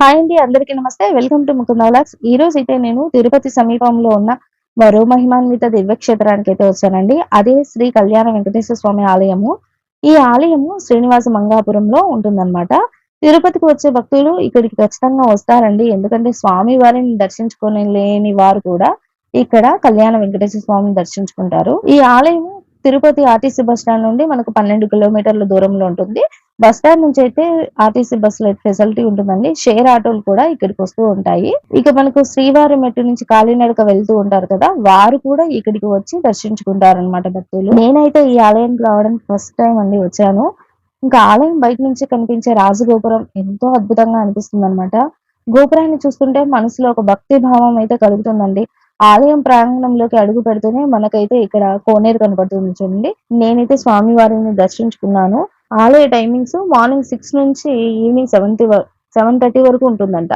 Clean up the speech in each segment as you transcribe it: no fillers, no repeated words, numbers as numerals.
Hi అండి, అందరికీ నమస్తే. Welcome to Mukunda vlogs. ఈ రోజు అయితే నేను తిరుపతి సమీపంలో ఉన్న మరో మహిమాన్విత దివ్యక్షేత్రానికి అయితే వచ్చానండి. అదే శ్రీ కళ్యాణ వెంకటేశ్వర స్వామి ఆలయము. ఈ ఆలయము శ్రీనివాస మంగాపురంలో ఉంటుందన్నమాట. తిరుపతికి వచ్చే భక్తులు ఇక్కడికి ఖచ్చితంగా వస్తారండి. ఎందుకంటే స్వామి వారిని దర్శించుకొని లేని వారు కూడా ఇక్కడ కళ్యాణ వెంకటేశ్వర స్వామిని దర్శించుకుంటారు. ఈ ఆలయం తిరుపతి ఆర్టీసీ బస్ స్టాండ్ నుండి మనకు 12 కిలోమీటర్ల దూరంలో ఉంటుంది. బస్ స్టాండ్ నుంచి అయితే ఆర్టీసీ బస్సుల ఫెసిలిటీ ఉంటుందండి. షేర్ ఆటోలు కూడా ఇక్కడికి వస్తూ ఉంటాయి. ఇక మనకు శ్రీవారి మెట్టు నుంచి కాలినడక వెళ్తూ ఉంటారు కదా, వారు కూడా ఇక్కడికి వచ్చి దర్శించుకుంటారనమాట భక్తులు. నేనైతే ఈ ఆలయానికి రావడానికి ఫస్ట్ టైం అండి వచ్చాను. ఇంకా ఆలయం బయట నుంచి కనిపించే రాజగోపురం ఎంతో అద్భుతంగా అనిపిస్తుంది అనమాట. గోపురాన్ని చూస్తుంటే మనసులో ఒక భక్తి భావం అయితే కలుగుతుందండి. ఆలయం ప్రాంగణంలోకి అడుగు పెడుతూనే మనకైతే ఇక్కడ కోనేరు కనపడుతుంది చూడండి. నేనైతే స్వామి వారిని దర్శించుకున్నాను. ఆలయ టైమింగ్స్ మార్నింగ్ 6 నుంచి ఈవినింగ్ 7:30 వరకు ఉంటుందంట.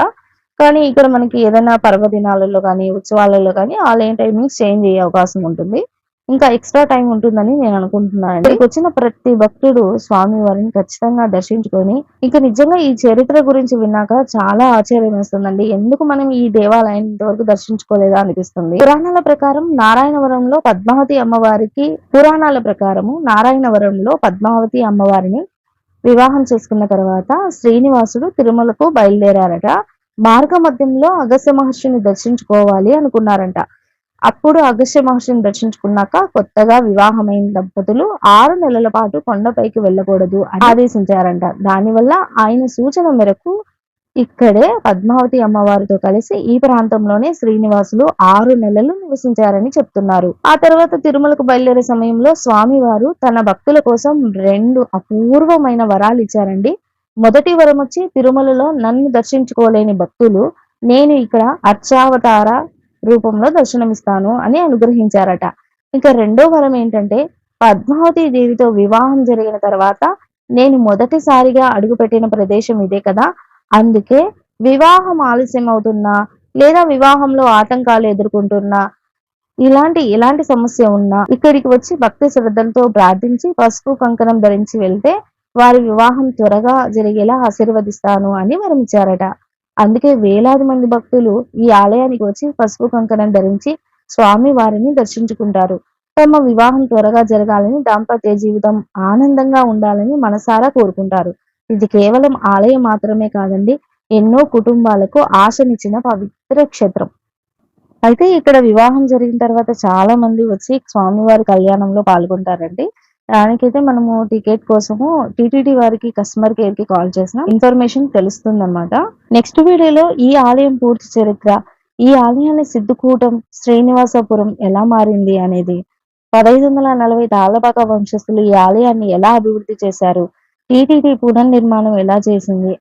కానీ ఇక్కడ మనకి ఏదైనా పర్వదినాలలో కానీ, ఉత్సవాలలో కానీ ఆలయం టైమింగ్స్ చేంజ్ అయ్యే అవకాశం ఉంటుంది. ఇంకా ఎక్స్ట్రా టైం ఉంటుందని నేను అనుకుంటున్నాను. ఇక్కడికి వచ్చిన ప్రతి భక్తుడు స్వామి వారిని ఖచ్చితంగా దర్శించుకొని, ఇక నిజంగా ఈ చరిత్ర గురించి విన్నాక చాలా ఆశ్చర్యం వేస్తుందండి. ఎందుకు మనం ఈ దేవాలయాన్ని ఇంతవరకు దర్శించుకోలేదా అనిపిస్తుంది. పురాణాల ప్రకారం నారాయణవరంలో పద్మావతి అమ్మవారిని వివాహం చేసుకున్న తర్వాత శ్రీనివాసుడు తిరుమలకు బయలుదేరారట. మార్గ మధ్యంలో అగస్త్య మహర్షిని దర్శించుకోవాలి అనుకున్నారంట. అప్పుడు అగస్త్య మహర్షిని దర్శించుకున్నాక కొత్తగా వివాహమైన దంపతులు 6 నెలల పాటు కొండపైకి వెళ్ళకూడదు అని ఆదేశించారంట. దానివల్ల ఆయన సూచన మేరకు ఇక్కడే పద్మావతి అమ్మవారితో కలిసి ఈ ప్రాంతంలోనే శ్రీనివాసులు 6 నెలలు నివసించారని చెప్తున్నారు. ఆ తర్వాత తిరుమలకు బయలుదేరే సమయంలో స్వామివారు తన భక్తుల కోసం 2 అపూర్వమైన వరాలు ఇచ్చారండి. మొదటి వరం వచ్చి, తిరుమలలో నన్ను దర్శించుకోలేని భక్తులు నేను ఇక్కడ అర్చావతార రూపంలో దర్శనమిస్తాను అని అనుగ్రహించారట. ఇంకా రెండో వరం ఏంటంటే, పద్మావతి దేవితో వివాహం జరిగిన తర్వాత నేను మొదటిసారిగా అడుగుపెట్టిన ప్రదేశం ఇదే కదా, అందుకే వివాహం ఆలస్యం అవుతున్నా లేదా వివాహంలో ఆటంకాలు ఎదుర్కొంటున్నా ఎలాంటి సమస్య ఉన్నా ఇక్కడికి వచ్చి భక్తి శ్రద్ధలతో ప్రార్థించి పసుపు కంకణం ధరించి వెళ్తే వారి వివాహం త్వరగా జరిగేలా ఆశీర్వదిస్తాను అని వరమిచ్చారట. అందుకే వేలాది మంది భక్తులు ఈ ఆలయానికి వచ్చి పసుపు కంకణం ధరించి స్వామి వారిని దర్శించుకుంటారు. తమ వివాహం త్వరగా జరగాలని, దాంపత్య జీవితం ఆనందంగా ఉండాలని మనసారా కోరుకుంటారు. ఇది కేవలం ఆలయం మాత్రమే కాదండి, ఎన్నో కుటుంబాలకు ఆశనిచ్చిన పవిత్ర క్షేత్రం. అయితే ఇక్కడ వివాహం జరిగిన తర్వాత చాలా మంది వచ్చి స్వామివారి కళ్యాణంలో పాల్గొంటారండి. దానికైతే మనము టికెట్ కోసము టిటిడి వారికి కస్టమర్ కేర్ కి కాల్ చేసిన ఇన్ఫర్మేషన్ తెలుస్తుంది అనమాట. నెక్స్ట్ వీడియోలో ఈ ఆలయం పూర్తి చరిత్ర, ఈ ఆలయాన్ని సిద్ధకూటం శ్రీనివాసపురం ఎలా మారింది అనేది, 1540 తాళ్లపాక వంశస్థులు ఈ ఆలయాన్ని ఎలా అభివృద్ధి చేశారు, టిటిడి పునర్నిర్మాణం ఎలా చేసింది,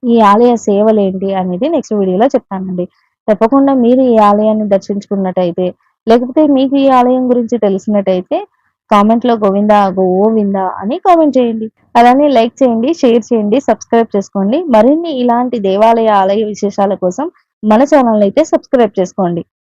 ఈ ఆలయ సేవలేంటి అనేది నెక్స్ట్ వీడియోలో చెప్తానండి. తప్పకుండా మీరు ఈ ఆలయాన్ని దర్శించుకున్నట్టయితే, లేకపోతే మీకు ఈ ఆలయం గురించి తెలిసినట్టయితే కామెంట్ లో గోవింద అని కామెంట్ చేయండి. అలానే లైక్ చేయండి, షేర్ చేయండి, సబ్స్క్రైబ్ చేసుకోండి. మరిన్ని ఇలాంటి దేవాలయ ఆలయ విశేషాల కోసం మన ఛానల్ అయితే సబ్స్క్రైబ్ చేసుకోండి.